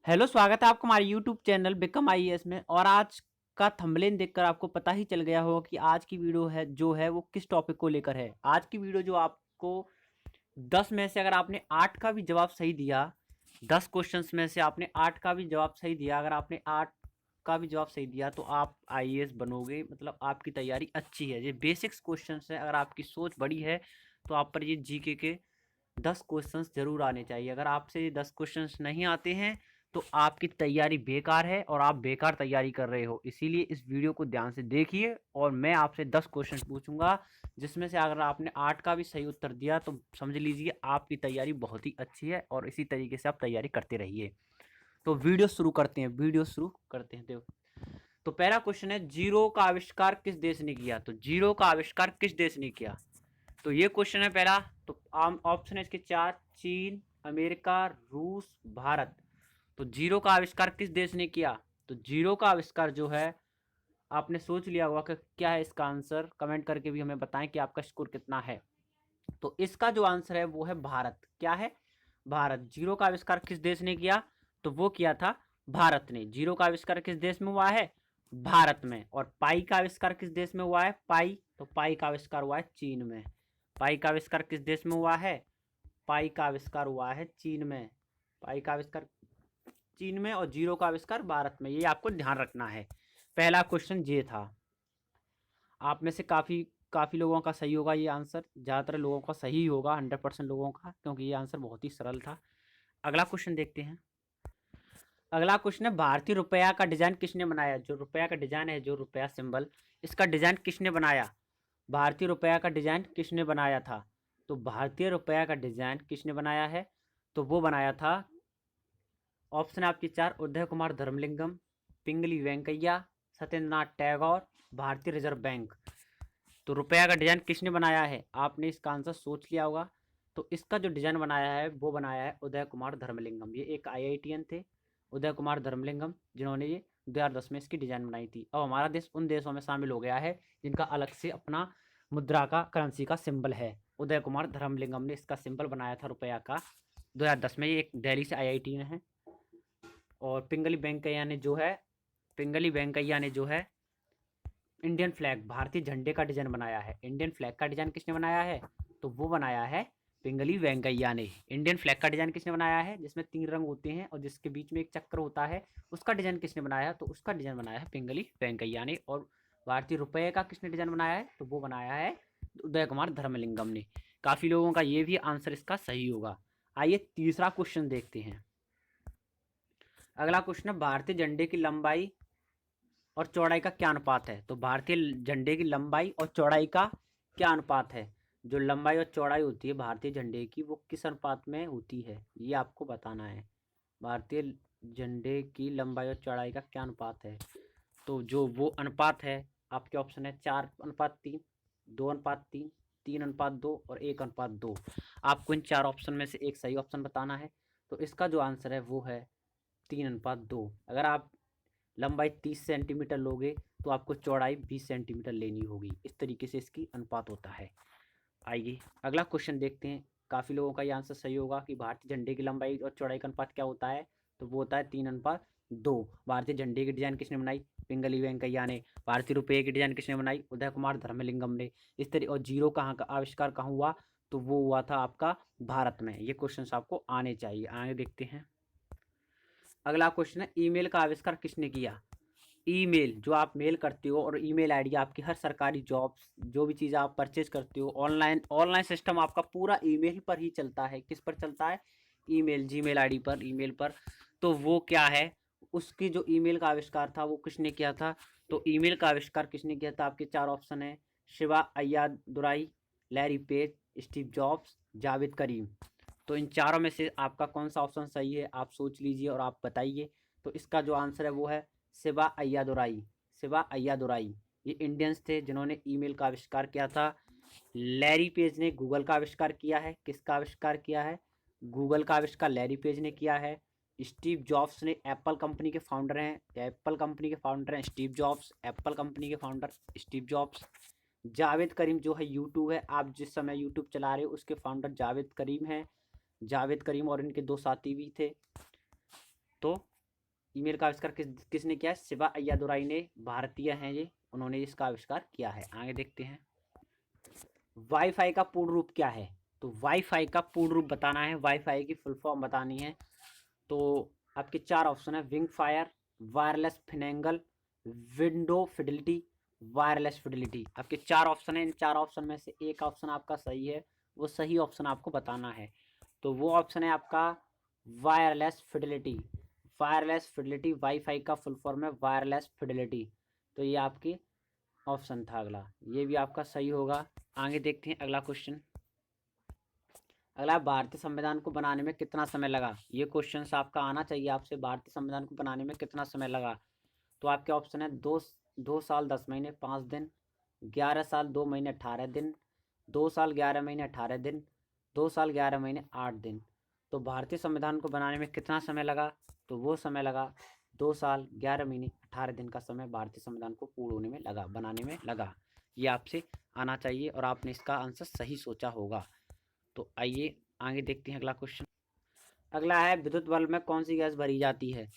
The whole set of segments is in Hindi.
हेलो, स्वागत है आपका हमारे यूट्यूब चैनल बिकम आईएएस में। और आज का थंबनेल देखकर आपको पता ही चल गया होगा कि आज की वीडियो है जो है वो किस टॉपिक को लेकर है। आज की वीडियो जो आपको 10 में से अगर आपने 8 का भी जवाब सही दिया, 10 क्वेश्चंस में से आपने 8 का भी जवाब सही दिया, अगर आपने 8 का भी जवाब सही दिया तो आप आईएएस बनोगे। मतलब आपकी तैयारी अच्छी है। ये बेसिक्स क्वेश्चंस है। अगर आपकी सोच बड़ी है तो आप पर ये जीके के 10 क्वेश्चंस जरूर आने चाहिए। अगर आपसे ये 10 क्वेश्चंस नहीं आते हैं तो आपकी तैयारी बेकार है और आप बेकार तैयारी कर रहे हो। इसीलिए इस वीडियो को ध्यान से देखिए और मैं आपसे 10 क्वेश्चन पूछूंगा, जिसमें से अगर आपने 8 का भी सही उत्तर दिया तो समझ लीजिए आपकी तैयारी बहुत ही अच्छी है और इसी तरीके से आप तैयारी करते रहिए। तो वीडियो शुरू करते हैं। देखो, तो पहला क्वेश्चन है, जीरो का आविष्कार किस देश ने किया? तो जीरो का आविष्कार किस देश ने किया? तो ये क्वेश्चन है पहला। तो आम ऑप्शन है इसके 4: चीन, अमेरिका, रूस, भारत। तो जीरो का आविष्कार किस देश ने किया? तो जीरो का आविष्कार जो है, आपने सोच लिया होगा कि क्या है इसका आंसर। कमेंट करके भी हमें बताएं कि आपका स्कोर कितना है। तो इसका जो आंसर है वो है भारत। क्या है? भारत। जीरो का आविष्कार किस देश ने किया? तो वो किया था भारत ने। जीरो का आविष्कार किस देश में हुआ है? भारत में। और पाई का आविष्कार किस देश में हुआ है? पाई, तो पाई का आविष्कार हुआ है चीन में। पाई का आविष्कार किस देश में हुआ है? पाई का आविष्कार हुआ है चीन में। पाई का आविष्कार चीन में और जीरो का आविष्कार भारत में। ये आपको ध्यान रखना है। पहला क्वेश्चन ये था। आप में से काफ़ी काफ़ी लोगों का सही होगा ये आंसर। ज़्यादातर लोगों का सही होगा, 100% लोगों का, क्योंकि ये आंसर बहुत ही सरल था। अगला क्वेश्चन देखते हैं। अगला क्वेश्चन है, भारतीय रुपया का डिजाइन किसने बनाया? जो रुपया का डिजाइन है, जो रुपया सिंबल, इसका डिजाइन किसने बनाया? भारतीय रुपया का डिजाइन किसने बनाया था? तो भारतीय रुपया का डिजाइन किसने बनाया है? तो वो बनाया था, ऑप्शन है आपकी 4: उदय कुमार धर्मलिंगम, पिंगली वेंकैया, सत्येंद्रनाथ टैगोर, भारतीय रिजर्व बैंक। तो रुपया का डिजाइन किसने बनाया है? आपने इसका आंसर सोच लिया होगा। तो इसका जो डिजाइन बनाया है वो बनाया है उदय कुमार धर्मलिंगम। ये एक आईआईटीएन थे, उदय कुमार धर्मलिंगम, जिन्होंने ये 2010 में इसकी डिजाइन बनाई थी। अब हमारा देश उन देशों में शामिल हो गया है जिनका अलग से अपना मुद्रा का, करेंसी का सिंबल है। उदय कुमार धर्मलिंगम ने इसका सिंबल बनाया था रुपया का 2010 में। ये एक दिल्ली से आईआईटीएन है। और पिंगली वेंकैया ने जो है इंडियन फ्लैग, भारतीय झंडे का डिजाइन बनाया है। इंडियन फ्लैग का डिजाइन किसने बनाया है? तो वो बनाया है पिंगली वेंकैया ने। इंडियन फ्लैग का डिजाइन किसने बनाया है, जिसमें 3 रंग होते हैं और जिसके बीच में एक चक्र होता है, उसका डिजाइन किसने बनाया है? तो उसका डिजाइन बनाया है पिंगली वेंकैया ने। और भारतीय रुपये का किसने डिजाइन बनाया है? तो वो बनाया है उदय कुमार धर्मलिंगम ने। काफी लोगों का ये भी आंसर इसका सही होगा। आइए तीसरा क्वेश्चन देखते हैं। अगला क्वेश्चन है, भारतीय झंडे की लंबाई और चौड़ाई का क्या अनुपात है? तो भारतीय झंडे की लंबाई और चौड़ाई का क्या अनुपात है? जो लंबाई और चौड़ाई होती है भारतीय झंडे की, वो किस अनुपात में होती है, ये आपको बताना है। भारतीय झंडे की लंबाई और चौड़ाई का क्या अनुपात है? तो जो वो अनुपात है, आपके ऑप्शन है 4:3, 2:3, 3:2 और 1:2। आपको इन 4 ऑप्शन में से एक सही ऑप्शन बताना है। तो इसका जो आंसर है वो है 3:2। अगर आप लंबाई 30 सेंटीमीटर लोगे तो आपको चौड़ाई 20 सेंटीमीटर लेनी होगी। इस तरीके से इसकी अनुपात होता है। आइए अगला क्वेश्चन देखते हैं। काफ़ी लोगों का ये आंसर सही होगा कि भारतीय झंडे की लंबाई और चौड़ाई का अनुपात क्या होता है? तो वो होता है 3:2। भारतीय झंडे की डिजाइन किसने बनाई? पिंगली वेंकैया ने। भारतीय रुपये की डिजाइन किसने बनाई? उदय कुमार धर्मलिंगम ने। इस तरह, और जीरो कहाँ का आविष्कार कहाँ हुआ? तो वो हुआ था आपका भारत में। ये क्वेश्चन आपको आने चाहिए। आगे देखते हैं। अगला क्वेश्चन है, ईमेल का आविष्कार किसने किया? ईमेल, जो आप मेल करते हो, और ईमेल आईडी आपकी हर सरकारी जॉब्स, जो भी चीज़ आप परचेज करते हो, ऑनलाइन ऑनलाइन सिस्टम आपका पूरा ईमेल पर ही चलता है। किस पर चलता है? ईमेल, जीमेल आईडी पर, ईमेल पर। तो वो क्या है, उसकी जो ईमेल का आविष्कार था वो किसने किया था? तो ईमेल का आविष्कार किसने किया था? आपके 4 ऑप्शन है: Shiva Ayyadurai, Larry Page, Steve Jobs, Jawed Karim. तो इन चारों में से आपका कौन सा ऑप्शन सही है, आप सोच लीजिए और आप बताइए। तो इसका जो आंसर है वो है शिवा अय्यादुराई। शिवा अय्यादुराई ये इंडियंस थे जिन्होंने ईमेल का आविष्कार किया था। लैरी पेज ने गूगल का आविष्कार किया है। किसका आविष्कार किया है? गूगल का आविष्कार लैरी पेज ने किया है। स्टीव जॉब्स ने, एप्पल कंपनी के फाउंडर हैं, एप्पल कंपनी के फाउंडर हैं स्टीव जॉब्स। एप्पल कंपनी के फाउंडर स्टीव जॉब्स। जावेद करीम जो है यूट्यूब है, आप जिस समय यूट्यूब चला रहे हो, उसके फाउंडर जावेद करीम हैं। जावेद करीम और इनके 2 साथी भी थे। तो ईमेल का आविष्कार किसने किया है? शिवा अय्यादुराई ने, भारतीय हैं ये, उन्होंने इसका आविष्कार किया है। आगे देखते हैं, वाईफाई का पूर्ण रूप क्या है? तो वाईफाई का पूर्ण रूप बताना है, वाईफाई की फुल फॉर्म बतानी है। तो आपके 4 ऑप्शन है, विंग फायर, वायरलेस फिनेंगल, विंडो फिडिलिटी, वायरलेस फिडिलिटी। आपके 4 ऑप्शन है, इन 4 ऑप्शन में से एक ऑप्शन आपका सही है, वो सही ऑप्शन आपको बताना है। तो वो ऑप्शन है आपका wireless fidelity. Wireless fidelity wifi का फुल फॉर्म है वायरलेस फिडिलिटी। तो ये आपकी ऑप्शन था अगला, ये भी आपका सही होगा। आगे देखते हैं अगला क्वेश्चन। अगला, भारतीय संविधान को बनाने में कितना समय लगा? ये क्वेश्चन आपका आना चाहिए आपसे, भारतीय संविधान को बनाने में कितना समय लगा? तो आपके ऑप्शन है 2 साल 10 महीने 5 दिन, 11 साल 2 महीने 18 दिन, 2 साल 11 महीने 18 दिन, 2 साल 11 महीने 8 दिन। तो भारतीय संविधान को बनाने में कितना समय लगा? तो वो समय लगा 2 साल 11 महीने 18 दिन का समय भारतीय संविधान को पूर्ण होने में लगा, बनाने में लगा। ये आपसे आना चाहिए और आपने इसका आंसर सही सोचा होगा। तो आइए आगे देखते हैं अगला क्वेश्चन। अगला है, विद्युत बल्ब में कौन सी गैस भरी जाती है?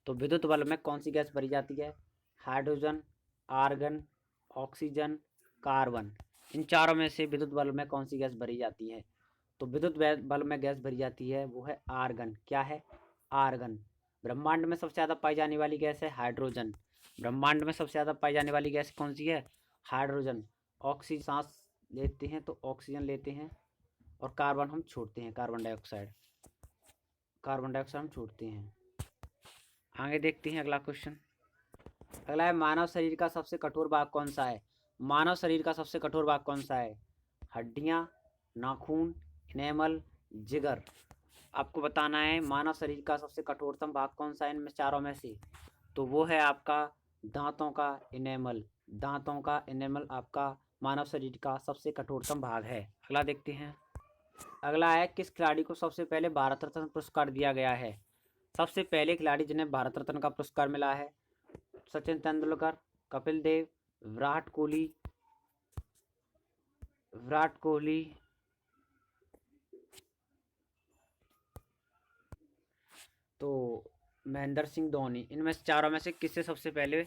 तो विद्युत बल्ब में कौन सी गैस भरी जाती है? Hydrogen, argon, oxygen, carbon. इन चारों में से विद्युत बल्ब में कौन सी गैस भरी जाती है? तो विद्युत बल्ब में गैस भरी जाती है वो है आर्गन। क्या है? आर्गन। ब्रह्मांड में सबसे ज़्यादा पाई जाने वाली गैस है हाइड्रोजन। ब्रह्मांड में सबसे ज़्यादा पाई जाने वाली गैस कौन सी है? हाइड्रोजन। ऑक्सीजन सांस लेते हैं तो ऑक्सीजन लेते हैं, और कार्बन हम छोड़ते हैं, कार्बन डाइऑक्साइड हम छोड़ते हैं। आगे देखते हैं अगला क्वेश्चन। अगला है, मानव शरीर का सबसे कठोर भाग कौन सा है? मानव शरीर का सबसे कठोर भाग कौन सा है? हड्डियां, नाखून, इनेमल, जिगर। आपको बताना है मानव शरीर का सबसे कठोरतम भाग कौन सा है इनमें चारों में से। तो वो है आपका दांतों का इनेमल। दांतों का इनेमल आपका मानव शरीर का सबसे कठोरतम भाग है। अगला देखते हैं। अगला है, किस खिलाड़ी को सबसे पहले भारत रत्न पुरस्कार दिया गया है? सबसे पहले खिलाड़ी जिन्हें भारत रत्न का पुरस्कार मिला है, सचिन तेंदुलकर, कपिल देव, विराट कोहली, तो महेंद्र सिंह धोनी। इनमें से चारों में से किससे सबसे पहले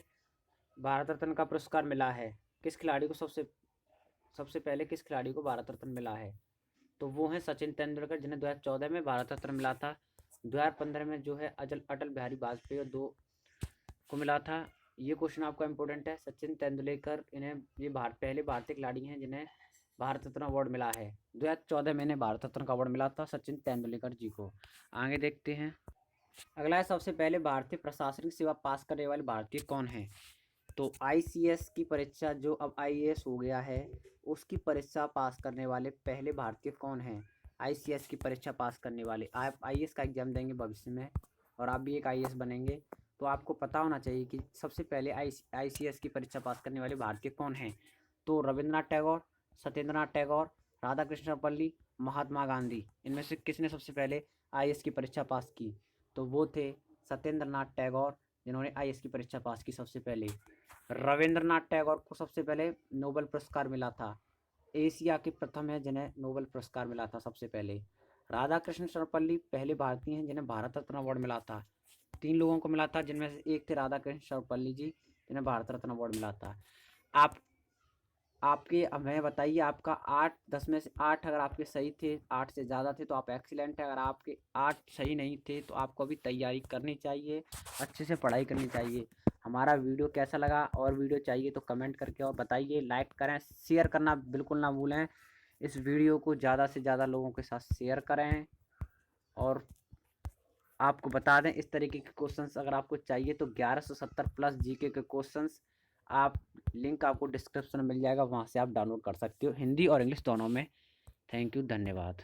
भारत रत्न का पुरस्कार मिला है? किस खिलाड़ी को सबसे पहले किस खिलाड़ी को भारत रत्न मिला है? तो वो है सचिन तेंदुलकर, जिन्हें 2014 में भारत रत्न मिला था। 2015 में जो है अटल बिहारी वाजपेयी और 2 को मिला था। ये क्वेश्चन आपका इंपॉर्टेंट है। सचिन तेंदुलकर, इन्हें ये पहले भारतीय खिलाड़ी हैं जिन्हें भारत रत्न अवार्ड मिला है। 2014 में इन्हें भारत रत्न का अवार्ड मिला था सचिन तेंदुलकर जी को। आगे देखते हैं। अगला है, सबसे पहले भारतीय प्रशासनिक सेवा पास करने वाले भारतीय कौन है? तो आईसीएस की परीक्षा, जो अब आईएएस हो गया है, उसकी परीक्षा पास करने वाले पहले भारतीय कौन हैं? आईसीएस की परीक्षा पास करने वाले। आप आईएएस का एग्जाम देंगे भविष्य में और आप भी एक आईएएस बनेंगे, तो आपको पता होना चाहिए कि सबसे पहले आईसीएस की परीक्षा पास करने वाले भारतीय कौन हैं। तो रविंद्रनाथ टैगोर, सत्येंद्रनाथ टैगोर, राधा कृष्ण सर्वपल्ली, महात्मा गांधी। इनमें से किसने सबसे पहले आईएएस की परीक्षा पास की? तो वो थे सत्येंद्रनाथ टैगोर, जिन्होंने आईएएस की परीक्षा पास की सबसे पहले। रविंद्रनाथ टैगोर को सबसे पहले नोबेल पुरस्कार मिला था। एशिया के प्रथम है जिन्हें नोबेल पुरस्कार मिला था सबसे पहले। राधा कृष्ण सर्वपल्ली पहले भारतीय हैं जिन्हें भारत रत्न अवार्ड मिला था। 3 लोगों को मिला था, जिनमें से एक थे राधा कृष्ण सर्वपल्ली जी, जिन्हें भारत रत्न अवार्ड मिला था। आप आपके हमें बताइए, आपका 8-10 में से 8 अगर आपके सही थे, 8 से ज़्यादा थे तो आप एक्सीलेंट है। अगर आपके 8 सही नहीं थे तो आपको अभी तैयारी करनी चाहिए, अच्छे से पढ़ाई करनी चाहिए। हमारा वीडियो कैसा लगा, और वीडियो चाहिए तो कमेंट करके और बताइए। लाइक करें, शेयर करना बिल्कुल ना भूलें। इस वीडियो को ज़्यादा से ज़्यादा लोगों के साथ शेयर करें। और आपको बता दें, इस तरीके के क्वेश्चंस अगर आपको चाहिए तो 1170 प्लस जीके के क्वेश्चंस, आप लिंक आपको डिस्क्रिप्शन में मिल जाएगा, वहाँ से आप डाउनलोड कर सकते हो, हिंदी और इंग्लिश दोनों में। थैंक यू, धन्यवाद।